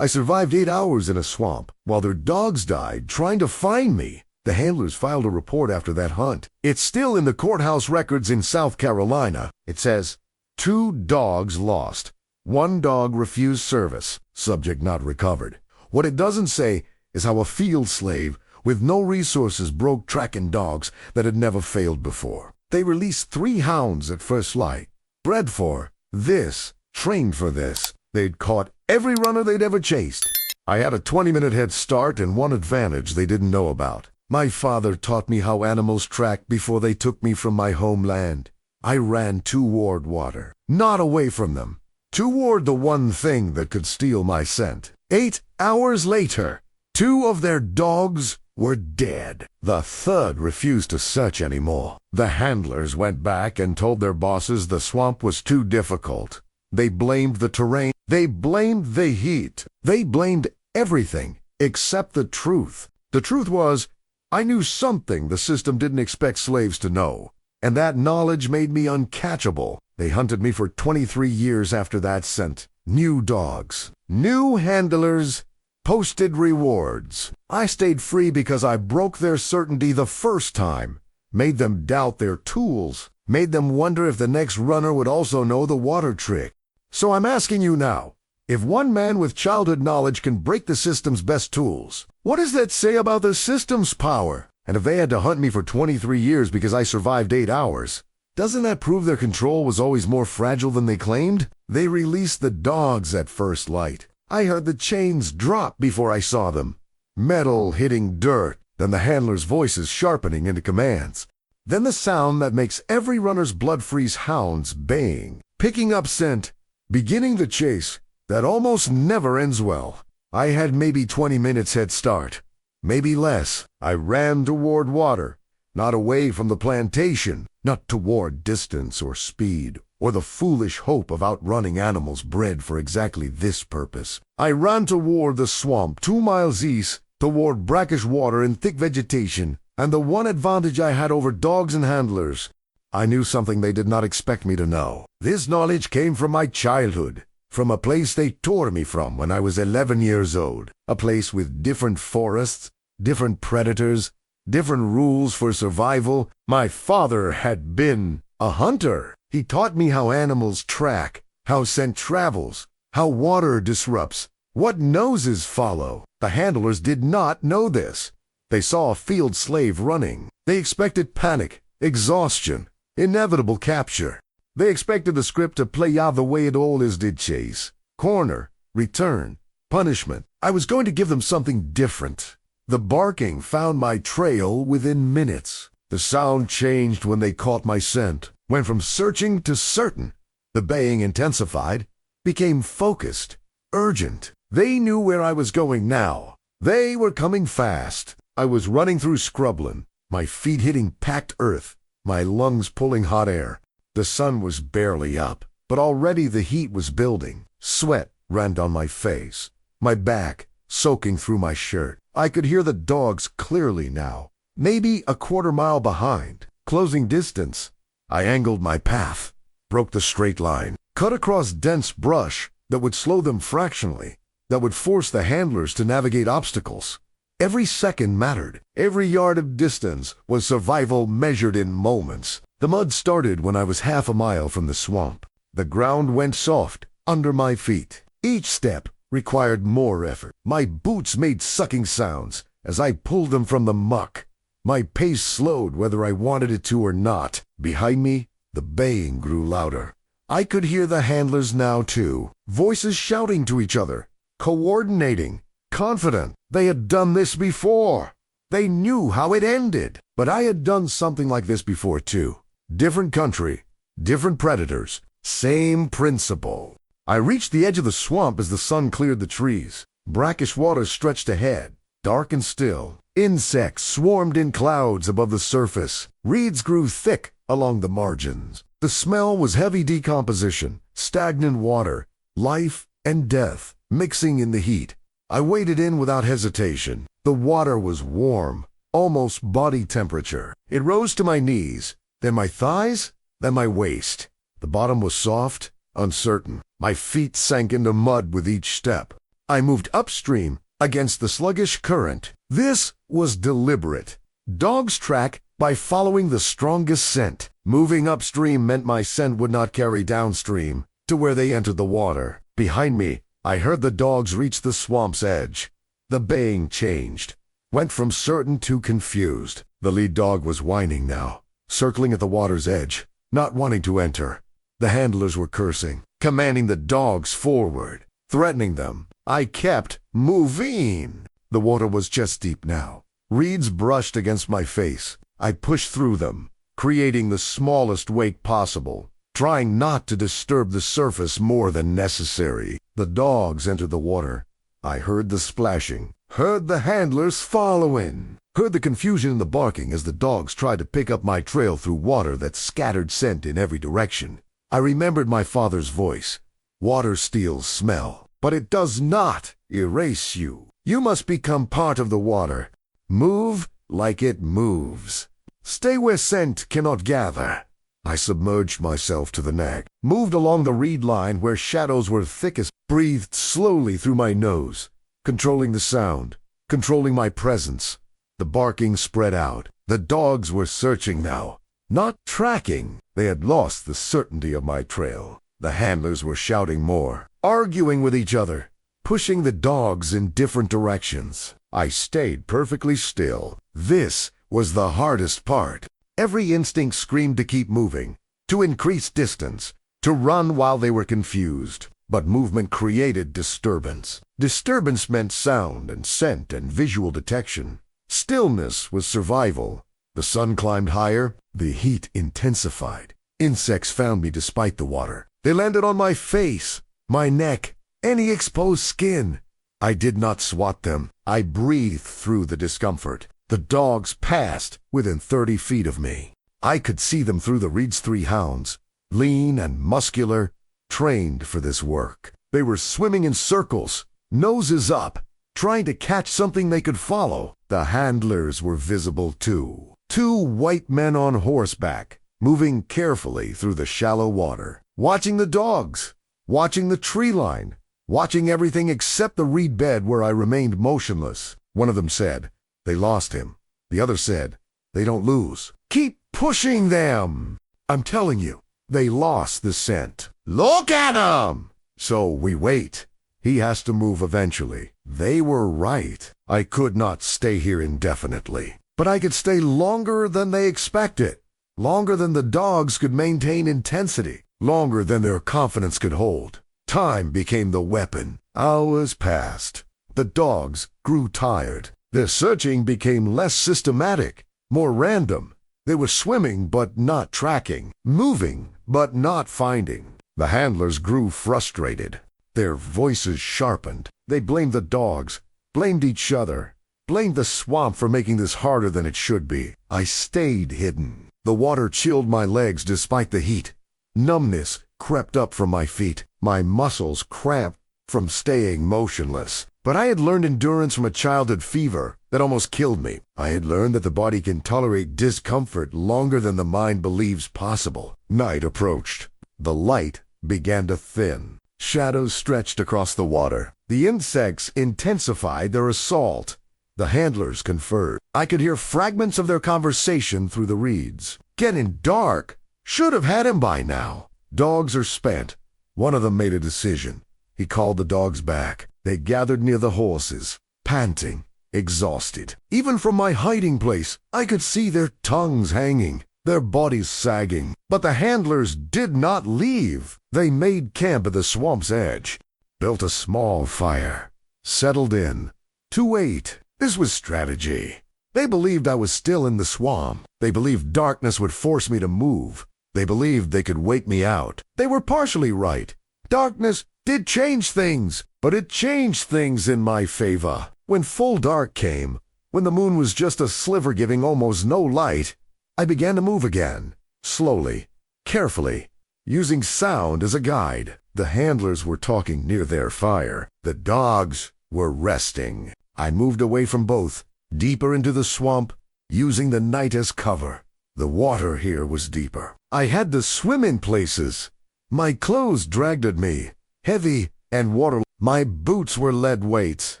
I survived 8 hours in a swamp while their dogs died trying to find me. The handlers filed a report after that hunt. It's still in the courthouse records in South Carolina. It says, 2 dogs lost. 1 dog refused service. Subject not recovered. What it doesn't say is how a field slave with no resources broke tracking dogs that had never failed before. They released 3 hounds at first light. Bred for this, trained for this. They'd caught every runner they'd ever chased. I had a 20-minute head start and one advantage they didn't know about. My father taught me how animals track before they took me from my homeland. I ran toward water, not away from them, toward the one thing that could steal my scent. 8 hours later, 2 of their dogs were dead. The third refused to search anymore. The handlers went back and told their bosses the swamp was too difficult. They blamed the terrain. They blamed the heat. They blamed everything except the truth. The truth was, I knew something the system didn't expect slaves to know, and that knowledge made me uncatchable. They hunted me for 23 years after that scent. New dogs, new handlers, posted rewards. I stayed free because I broke their certainty the first time, made them doubt their tools, made them wonder if the next runner would also know the water trick. So I'm asking you now, if one man with childhood knowledge can break the system's best tools, what does that say about the system's power? And if they had to hunt me for 23 years because I survived 8 hours, doesn't that prove their control was always more fragile than they claimed? They released the dogs at first light. I heard the chains drop before I saw them. Metal hitting dirt, then the handlers' voices sharpening into commands. Then the sound that makes every runner's blood freeze hounds baying, picking up scent, beginning the chase that almost never ends well. I had maybe 20 minutes head start, maybe less. I ran toward water, not away from the plantation, not toward distance or speed, or the foolish hope of outrunning animals bred for exactly this purpose. I ran toward the swamp 2 miles east, toward brackish water and thick vegetation, and the one advantage I had over dogs and handlers, I knew something they did not expect me to know. This knowledge came from my childhood, from a place they tore me from when I was 11 years old, a place with different forests, different predators, different rules for survival. My father had been a hunter. He taught me how animals track, how scent travels, how water disrupts, what noses follow. The handlers did not know this. They saw a field slave running. They expected panic, exhaustion, inevitable capture. They expected the script to play out the way it always did: chase, corner, return, punishment. I was going to give them something different. The barking found my trail within minutes. The sound changed when they caught my scent, went from searching to certain. The baying intensified, became focused, urgent. They knew where I was going now. They were coming fast. I was running through scrubland, my feet hitting packed earth, my lungs pulling hot air. The sun was barely up, but already the heat was building. Sweat ran down my face, my back soaking through my shirt. I could hear the dogs clearly now, maybe a quarter mile behind. Closing distance, I angled my path, broke the straight line, cut across dense brush that would slow them fractionally, that would force the handlers to navigate obstacles. Every second mattered. Every yard of distance was survival measured in moments. The mud started when I was half a mile from the swamp. The ground went soft under my feet. Each step required more effort. My boots made sucking sounds as I pulled them from the muck. My pace slowed whether I wanted it to or not. Behind me, the baying grew louder. I could hear the handlers now too, voices shouting to each other, coordinating, confident. They had done this before. They knew how it ended. But I had done something like this before too. Different country, different predators, same principle. I reached the edge of the swamp as the sun cleared the trees. Brackish water stretched ahead, dark and still. Insects swarmed in clouds above the surface. Reeds grew thick along the margins. The smell was heavy decomposition, stagnant water, life and death mixing in the heat. I waded in without hesitation. The water was warm, almost body temperature. It rose to my knees, then my thighs, then my waist. The bottom was soft, uncertain. My feet sank into mud with each step. I moved upstream against the sluggish current. This was deliberate. Dogs track by following the strongest scent. Moving upstream meant my scent would not carry downstream to where they entered the water. Behind me, I heard the dogs reach the swamp's edge. The baying changed, went from certain to confused. The lead dog was whining now, circling at the water's edge, not wanting to enter. The handlers were cursing, commanding the dogs forward, threatening them. I kept moving. The water was chest deep now. Reeds brushed against my face. I pushed through them, creating the smallest wake possible, trying not to disturb the surface more than necessary. The dogs entered the water. I heard the splashing, heard the handlers following, heard the confusion in the barking as the dogs tried to pick up my trail through water that scattered scent in every direction. I remembered my father's voice. Water steals smell, but it does not erase you. You must become part of the water. Move like it moves. Stay where scent cannot gather. I submerged myself to the neck, moved along the reed line where shadows were thickest, breathed slowly through my nose, controlling the sound, controlling my presence. The barking spread out. The dogs were searching now, not tracking. They had lost the certainty of my trail. The handlers were shouting more, arguing with each other, pushing the dogs in different directions. I stayed perfectly still. This was the hardest part. Every instinct screamed to keep moving, to increase distance, to run while they were confused. But movement created disturbance. Disturbance meant sound and scent and visual detection. Stillness was survival. The sun climbed higher. The heat intensified. Insects found me despite the water. They landed on my face, my neck, any exposed skin. I did not swat them. I breathed through the discomfort. The dogs passed within 30 feet of me. I could see them through the reeds. 3 hounds, lean and muscular, trained for this work. They were swimming in circles, noses up, trying to catch something they could follow. The handlers were visible too. 2 white men on horseback, moving carefully through the shallow water, watching the dogs, watching the tree line, watching everything except the reed bed where I remained motionless. One of them said, "They lost him." The other said, "They don't lose. Keep pushing them." I'm telling you, they lost the scent. Look at him! So we wait. He has to move eventually. They were right. I could not stay here indefinitely. But I could stay longer than they expected. Longer than the dogs could maintain intensity. Longer than their confidence could hold. Time became the weapon. Hours passed. The dogs grew tired. Their searching became less systematic, more random. They were swimming but not tracking, moving but not finding. The handlers grew frustrated. Their voices sharpened. They blamed the dogs, blamed each other, blamed the swamp for making this harder than it should be. I stayed hidden. The water chilled my legs despite the heat. Numbness crept up from my feet. My muscles cramped from staying motionless. But I had learned endurance from a childhood fever that almost killed me. I had learned that the body can tolerate discomfort longer than the mind believes possible. Night approached. The light began to thin. Shadows stretched across the water. The insects intensified their assault. The handlers conferred. I could hear fragments of their conversation through the reeds. Getting dark. Should have had him by now. Dogs are spent. One of them made a decision. He called the dogs back. They gathered near the horses, panting, exhausted. Even from my hiding place, I could see their tongues hanging, their bodies sagging. But the handlers did not leave. They made camp at the swamp's edge, built a small fire, settled in, to wait. This was strategy. They believed I was still in the swamp. They believed darkness would force me to move. They believed they could wait me out. They were partially right. Darkness did change things, but it changed things in my favor. When full dark came, when the moon was just a sliver giving almost no light, I began to move again, slowly, carefully, using sound as a guide. The handlers were talking near their fire. The dogs were resting. I moved away from both, deeper into the swamp, using the night as cover. The water here was deeper. I had to swim in places. My clothes dragged at me, heavy, and water. My boots were lead weights,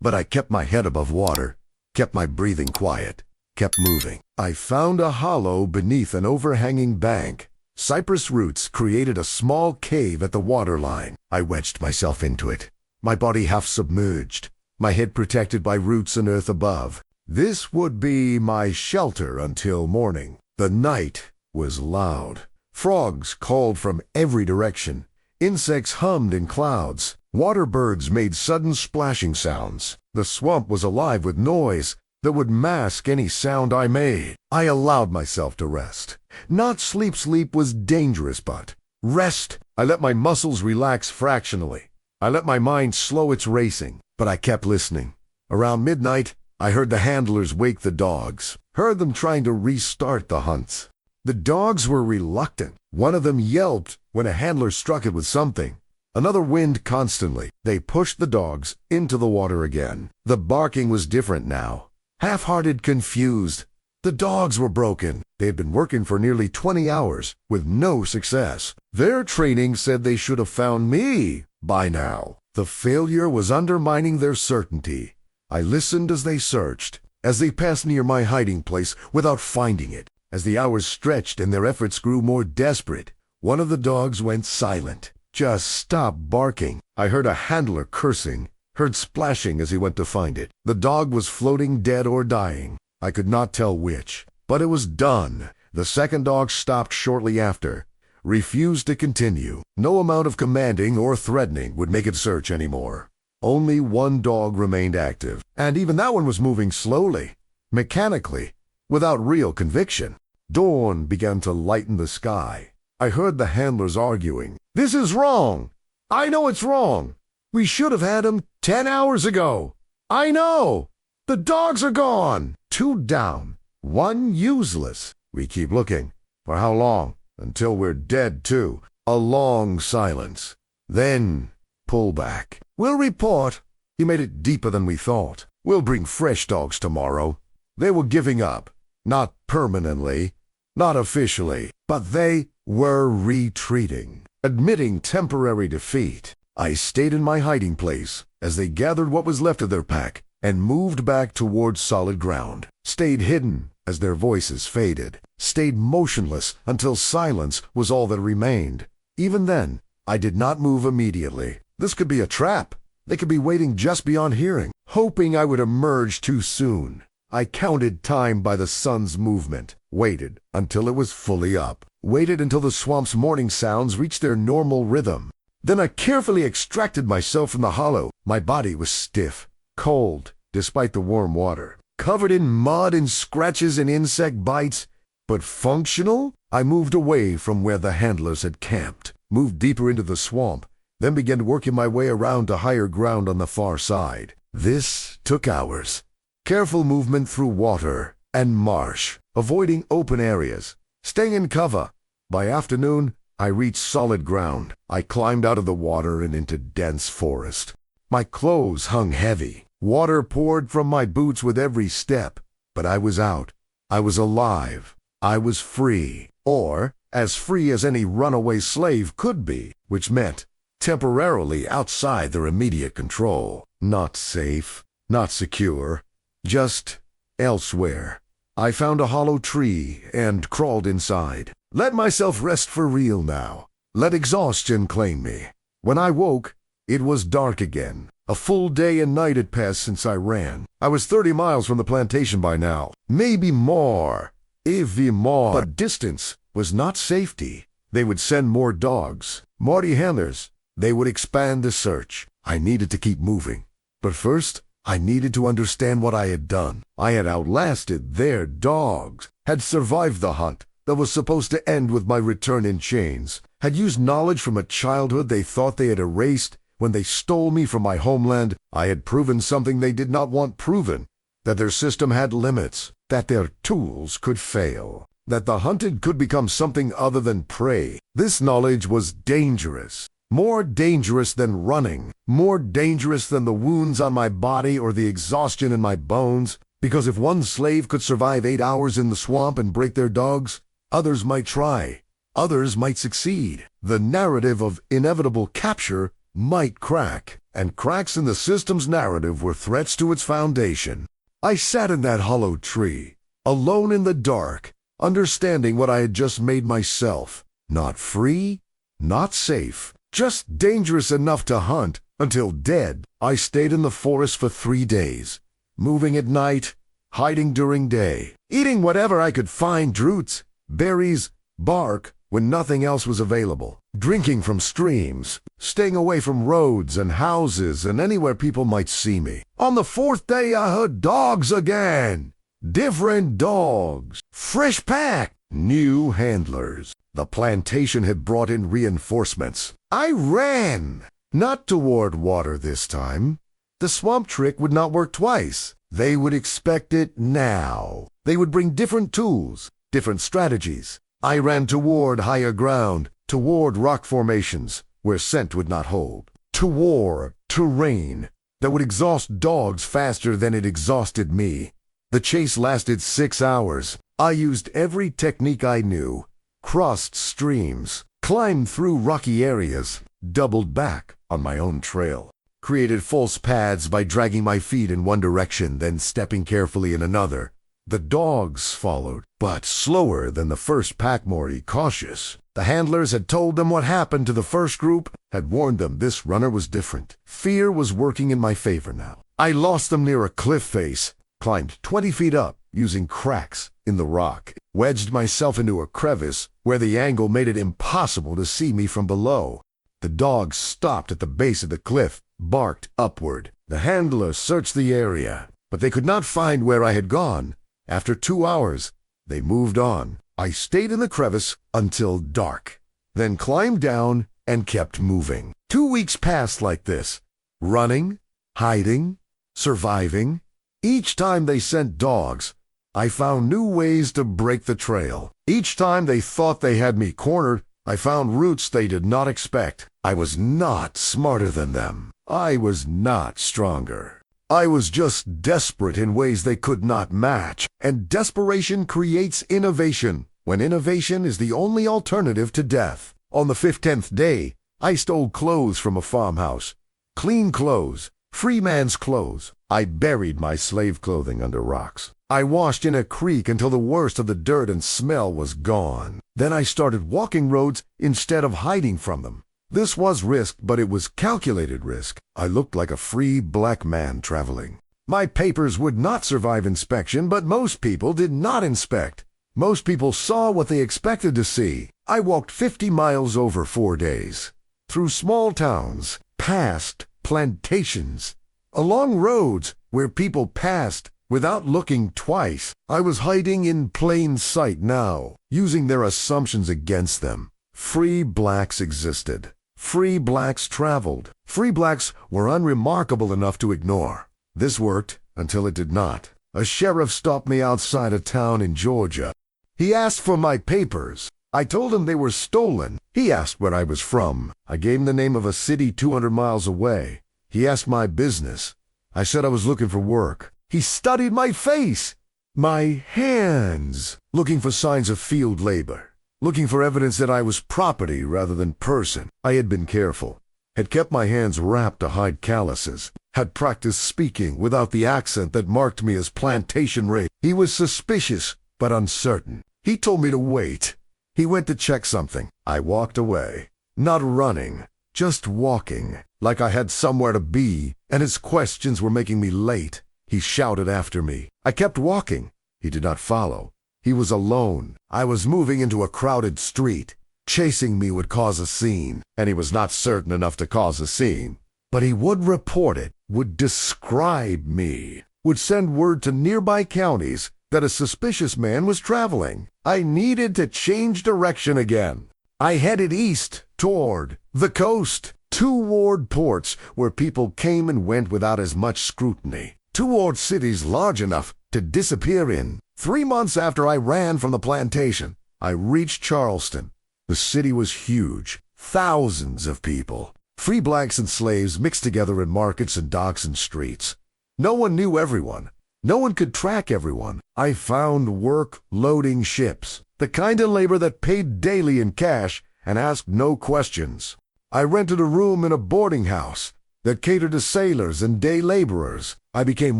but I kept my head above water, kept my breathing quiet, kept moving. I found a hollow beneath an overhanging bank. Cypress roots created a small cave at the waterline. I wedged myself into it, my body half submerged, my head protected by roots and earth above. This would be my shelter until morning. The night was loud. Frogs called from every direction. Insects hummed in clouds. Water birds made sudden splashing sounds. The swamp was alive with noise that would mask any sound I made. I allowed myself to rest. Not sleep was dangerous, but rest. I let my muscles relax fractionally. I let my mind slow its racing, but I kept listening. Around midnight, I heard the handlers wake the dogs, heard them trying to restart the hunts. The dogs were reluctant. One of them yelped when a handler struck it with something. Another whined constantly. They pushed the dogs into the water again. The barking was different now. Half-hearted, confused. The dogs were broken. They had been working for nearly 20 hours with no success. Their training said they should have found me by now. The failure was undermining their certainty. I listened as they searched, as they passed near my hiding place without finding it. As the hours stretched and their efforts grew more desperate, one of the dogs went silent. Just stopped barking. I heard a handler cursing, heard splashing as he went to find it. The dog was floating dead or dying. I could not tell which, but it was done. The second dog stopped shortly after, refused to continue. No amount of commanding or threatening would make it search anymore. Only one dog remained active, and even that one was moving slowly, mechanically, without real conviction. Dawn began to lighten the sky. I heard the handlers arguing. "This is wrong. I know it's wrong. We should have had him 10 hours ago. I know. The dogs are gone. 2 down, 1 useless. We keep looking. For how long? Until we're dead, too." A long silence. Then, pull back. "We'll report." He made it deeper than we thought. "We'll bring fresh dogs tomorrow." They were giving up. Not permanently, not officially, but they were retreating, admitting temporary defeat. I stayed in my hiding place as they gathered what was left of their pack and moved back towards solid ground. Stayed hidden as their voices faded. Stayed motionless until silence was all that remained. Even then, I did not move immediately. This could be a trap. They could be waiting just beyond hearing, hoping I would emerge too soon. I counted time by the sun's movement, waited until it was fully up, waited until the swamp's morning sounds reached their normal rhythm. Then I carefully extracted myself from the hollow. My body was stiff, cold, despite the warm water, covered in mud and scratches and insect bites, but functional. I moved away from where the handlers had camped, moved deeper into the swamp, then began working my way around to higher ground on the far side. This took hours. Careful movement through water and marsh, avoiding open areas, staying in cover. By afternoon, I reached solid ground. I climbed out of the water and into dense forest. My clothes hung heavy. Water poured from my boots with every step. But I was out. I was alive. I was free. Or as free as any runaway slave could be, which meant temporarily outside their immediate control. Not safe, not secure, just elsewhere. I found a hollow tree and crawled inside. Let myself rest for real now. Let exhaustion claim me. When I woke, it was dark again. A full day and night had passed since I ran. I was 30 miles from the plantation by now. Maybe more. Even more. But distance was not safety. They would send more dogs, more handlers. They would expand the search. I needed to keep moving. But first, I needed to understand what I had done. I had outlasted their dogs, had survived the hunt that was supposed to end with my return in chains, had used knowledge from a childhood they thought they had erased when they stole me from my homeland. I had proven something they did not want proven, that their system had limits, that their tools could fail, that the hunted could become something other than prey. This knowledge was dangerous. More dangerous than running, more dangerous than the wounds on my body or the exhaustion in my bones, because if one slave could survive 8 hours in the swamp and break their dogs, others might try, others might succeed. The narrative of inevitable capture might crack, and cracks in the system's narrative were threats to its foundation. I sat in that hollow tree, alone in the dark, understanding what I had just made myself. Not free, not safe, just dangerous enough to hunt until dead. I stayed in the forest for 3 days, moving at night, hiding during day, eating whatever I could find, roots, berries, bark, when nothing else was available, drinking from streams, staying away from roads and houses and anywhere people might see me. On the 4th day, I heard dogs again. Different dogs, fresh pack, new handlers. The plantation had brought in reinforcements. I ran, not toward water this time. The swamp trick would not work twice. They would expect it now. They would bring different tools, different strategies. I ran toward higher ground, toward rock formations where scent would not hold, toward terrain that would exhaust dogs faster than it exhausted me. The chase lasted 6 hours. I used every technique I knew, crossed streams, climbed through rocky areas, doubled back on my own trail, created false paths by dragging my feet in one direction, then stepping carefully in another. The dogs followed, but slower than the first pack, more cautious. The handlers had told them what happened to the first group, had warned them this runner was different. Fear was working in my favor now. I lost them near a cliff face, climbed 20 feet up using cracks in the rock, wedged myself into a crevice where the angle made it impossible to see me from below. The dogs stopped at the base of the cliff, barked upward. The handlers searched the area, but they could not find where I had gone. After 2 hours, they moved on. I stayed in the crevice until dark, then climbed down and kept moving. 2 weeks passed like this, running, hiding, surviving. Each time they sent dogs, I found new ways to break the trail. Each time they thought they had me cornered, I found routes they did not expect. I was not smarter than them. I was not stronger. I was just desperate in ways they could not match, and desperation creates innovation, when innovation is the only alternative to death. On the 15th day, I stole clothes from a farmhouse. Clean clothes, free man's clothes. I buried my slave clothing under rocks. I washed in a creek until the worst of the dirt and smell was gone. Then I started walking roads instead of hiding from them. This was risk, but it was calculated risk. I looked like a free black man traveling. My papers would not survive inspection, but most people did not inspect. Most people saw what they expected to see. I walked 50 miles over 4 days, through small towns, past plantations, along roads where people passed without looking twice. I was hiding in plain sight now, using their assumptions against them. Free blacks existed. Free blacks traveled. Free blacks were unremarkable enough to ignore. This worked until it did not. A sheriff stopped me outside a town in Georgia. He asked for my papers. I told him they were stolen. He asked where I was from. I gave him the name of a city 200 miles away. He asked my business. I said I was looking for work. He studied my face, my hands, looking for signs of field labor. Looking for evidence that I was property rather than person. I had been careful, had kept my hands wrapped to hide calluses, had practiced speaking without the accent that marked me as plantation rape. He was suspicious, but uncertain. He told me to wait. He went to check something. I walked away, not running, just walking, like I had somewhere to be, and his questions were making me late. He shouted after me. I kept walking. He did not follow. He was alone. I was moving into a crowded street. Chasing me would cause a scene, and he was not certain enough to cause a scene. But he would report it, would describe me, would send word to nearby counties that a suspicious man was traveling. I needed to change direction again. I headed east toward the coast, toward ports where people came and went without as much scrutiny, toward cities large enough to disappear in. 3 months after I ran from the plantation, I reached Charleston. The city was huge, thousands of people. Free blacks and slaves mixed together in markets and docks and streets. No one knew everyone. No one could track everyone. I found work loading ships, the kind of labor that paid daily in cash and asked no questions. I rented a room in a boarding house that catered to sailors and day laborers. I became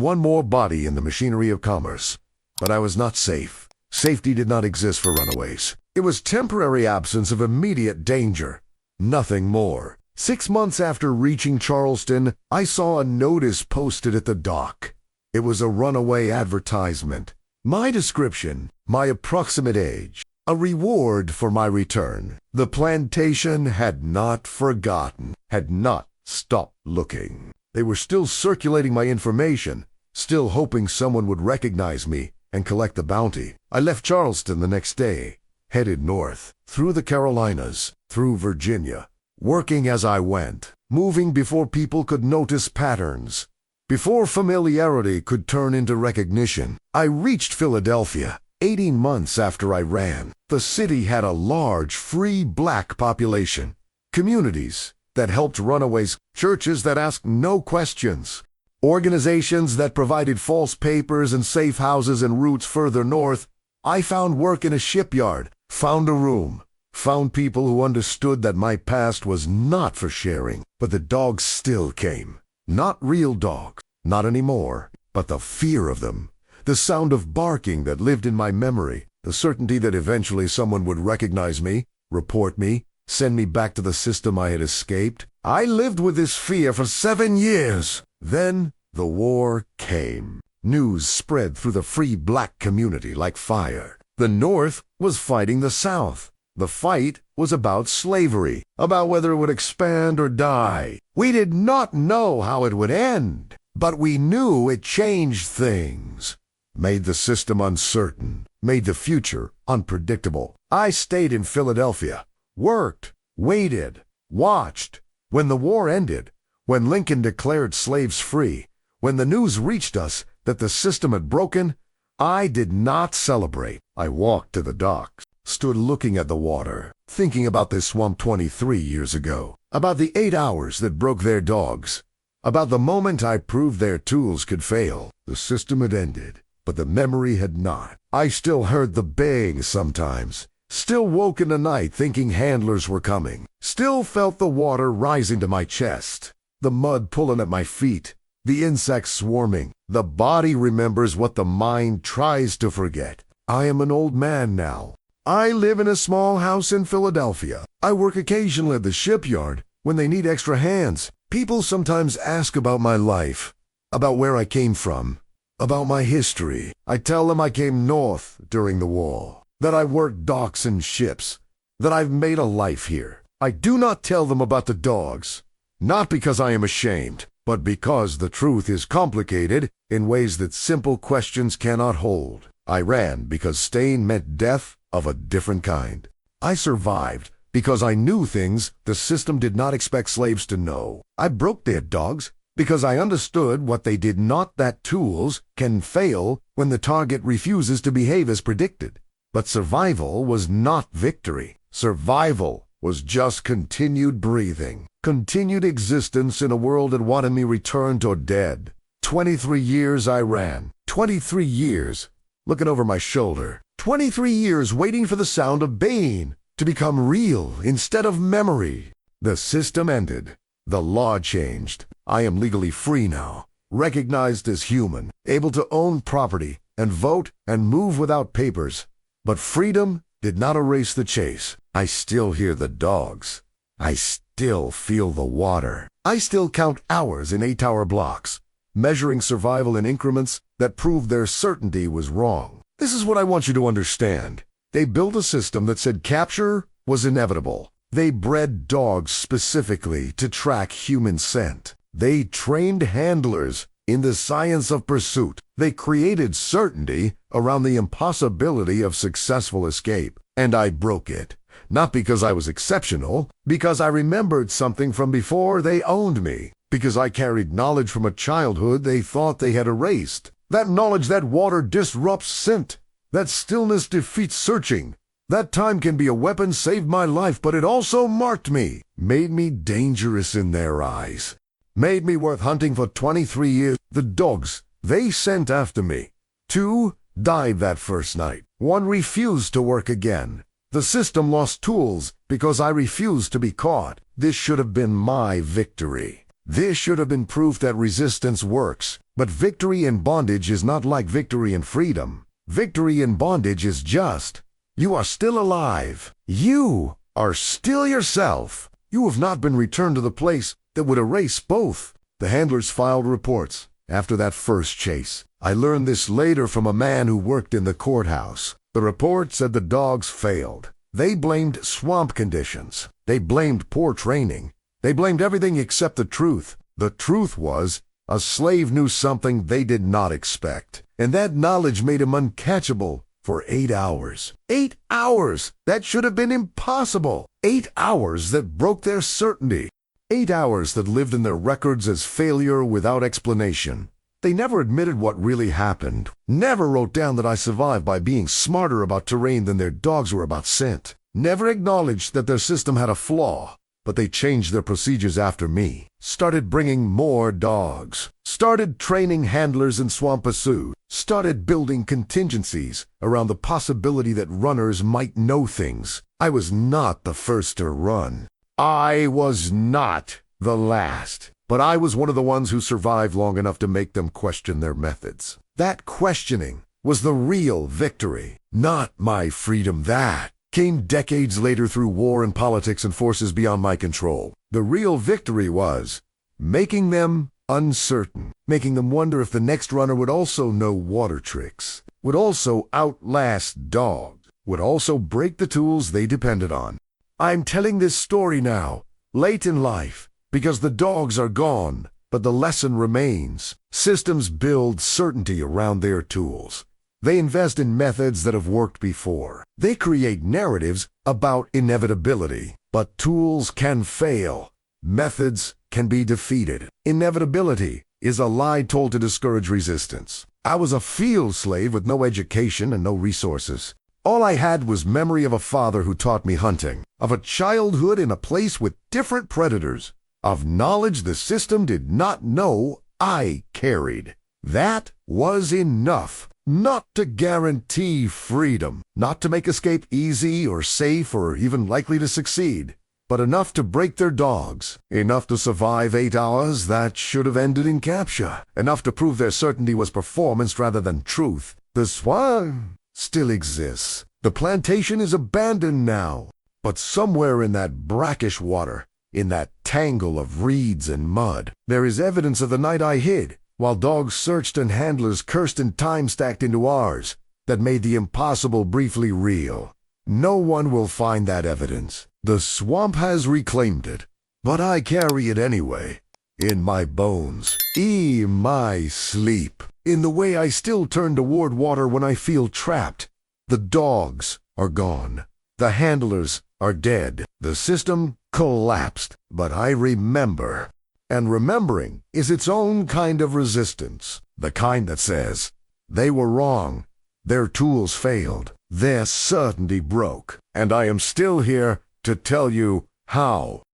one more body in the machinery of commerce. But I was not safe. Safety did not exist for runaways. It was temporary absence of immediate danger. Nothing more. 6 months after reaching Charleston, I saw a notice posted at the dock. It was a runaway advertisement. My description, my approximate age, a reward for my return. The plantation had not forgotten, had not stopped looking. They were still circulating my information, still hoping someone would recognize me and collect the bounty. I left Charleston the next day, headed north, through the Carolinas, through Virginia, working as I went, moving before people could notice patterns, before familiarity could turn into recognition. I reached Philadelphia 18 months after I ran. The city had a large, free black population, communities that helped runaways, churches that asked no questions, organizations that provided false papers and safe houses and routes further north. I found work in a shipyard, found a room, found people who understood that my past was not for sharing. But the dogs still came. Not real dogs, not anymore, but the fear of them, the sound of barking that lived in my memory, the certainty that eventually someone would recognize me, report me, send me back to the system I had escaped. I lived with this fear for 7 years. Then the war came. News spread through the free black community like fire. The North was fighting the South. The fight was about slavery, about whether it would expand or die. We did not know how it would end, but we knew it changed things, made the system uncertain, made the future unpredictable. I stayed in Philadelphia, worked, waited, watched. When the war ended, when Lincoln declared slaves free, when the news reached us that the system had broken, I did not celebrate. I walked to the docks, stood looking at the water, thinking about this swamp 23 years ago, about the 8 hours that broke their dogs, about the moment I proved their tools could fail. The system had ended, but the memory had not. I still heard the baying sometimes, still woke in the night thinking handlers were coming, still felt the water rising to my chest, the mud pulling at my feet, the insects swarming. The body remembers what the mind tries to forget. I am an old man now. I live in a small house in Philadelphia. I work occasionally at the shipyard when they need extra hands. People sometimes ask about my life, about where I came from, about my history. I tell them I came north during the war, that I worked docks and ships, that I've made a life here. I do not tell them about the dogs, not because I am ashamed, but because the truth is complicated in ways that simple questions cannot hold. I ran because staying meant death of a different kind. I survived because I knew things the system did not expect slaves to know. I broke their dogs because I understood what they did not, that tools can fail when the target refuses to behave as predicted. But survival was not victory. Survival was just continued breathing, continued existence in a world that wanted me returned or dead. 23 years I ran. 23 years looking over my shoulder. 23 years waiting for the sound of baying to become real instead of memory. The system ended. The law changed. I am legally free now, recognized as human, able to own property and vote and move without papers. But freedom did not erase the chase. I still hear the dogs. I still feel the water. I still count hours in 8-hour blocks, measuring survival in increments that proved their certainty was wrong. This is what I want you to understand. They built a system that said capture was inevitable. They bred dogs specifically to track human scent. They trained handlers in the science of pursuit. They created certainty around the impossibility of successful escape. And I broke it. Not because I was exceptional, because I remembered something from before they owned me. Because I carried knowledge from a childhood they thought they had erased. That knowledge that water disrupts scent. That stillness defeats searching. That time can be a weapon saved my life, but it also marked me. Made me dangerous in their eyes. Made me worth hunting for 23 years. The dogs, they sent after me. 2 died that first night. 1 refused to work again. The system lost tools because I refused to be caught. This should have been my victory. This should have been proof that resistance works. But victory in bondage is not like victory in freedom. Victory in bondage is just, you are still alive. You are still yourself. You have not been returned to the place that would erase both. The handlers filed reports after that first chase. I learned this later from a man who worked in the courthouse. The report said the dogs failed. They blamed swamp conditions. They blamed poor training. They blamed everything except the truth. The truth was, a slave knew something they did not expect. And that knowledge made him uncatchable for 8 hours. 8 hours! That should have been impossible. 8 hours that broke their certainty. 8 hours that lived in their records as failure without explanation. They never admitted what really happened. Never wrote down that I survived by being smarter about terrain than their dogs were about scent. Never acknowledged that their system had a flaw. But they changed their procedures after me. Started bringing more dogs. Started training handlers in swamp pursuit. Started building contingencies around the possibility that runners might know things. I was not the first to run. I was not the last. But I was one of the ones who survived long enough to make them question their methods. That questioning was the real victory, not my freedom. That came decades later through war and politics and forces beyond my control. The real victory was making them uncertain, making them wonder if the next runner would also know water tricks, would also outlast dogs, would also break the tools they depended on. I'm telling this story now, late in life, because the dogs are gone, but the lesson remains. Systems build certainty around their tools. They invest in methods that have worked before. They create narratives about inevitability. But tools can fail. Methods can be defeated. Inevitability is a lie told to discourage resistance. I was a field slave with no education and no resources. All I had was memory of a father who taught me hunting, of a childhood in a place with different predators, of knowledge the system did not know I carried. That was enough. Not to guarantee freedom, not to make escape easy or safe or even likely to succeed, but enough to break their dogs, enough to survive 8 hours that should have ended in capture, enough to prove their certainty was performance rather than truth. The swamp still exists. The plantation is abandoned now, but somewhere in that brackish water, in that tangle of reeds and mud, there is evidence of the night I hid, while dogs searched and handlers cursed and time stacked into hours that made the impossible briefly real. No one will find that evidence. The swamp has reclaimed it, but I carry it anyway, in my bones, in my sleep, in the way I still turn toward water when I feel trapped. The dogs are gone. The handlers are dead. The system collapsed, but I remember. And remembering is its own kind of resistance, the kind that says, they were wrong, their tools failed, their certainty broke, and I am still here to tell you how.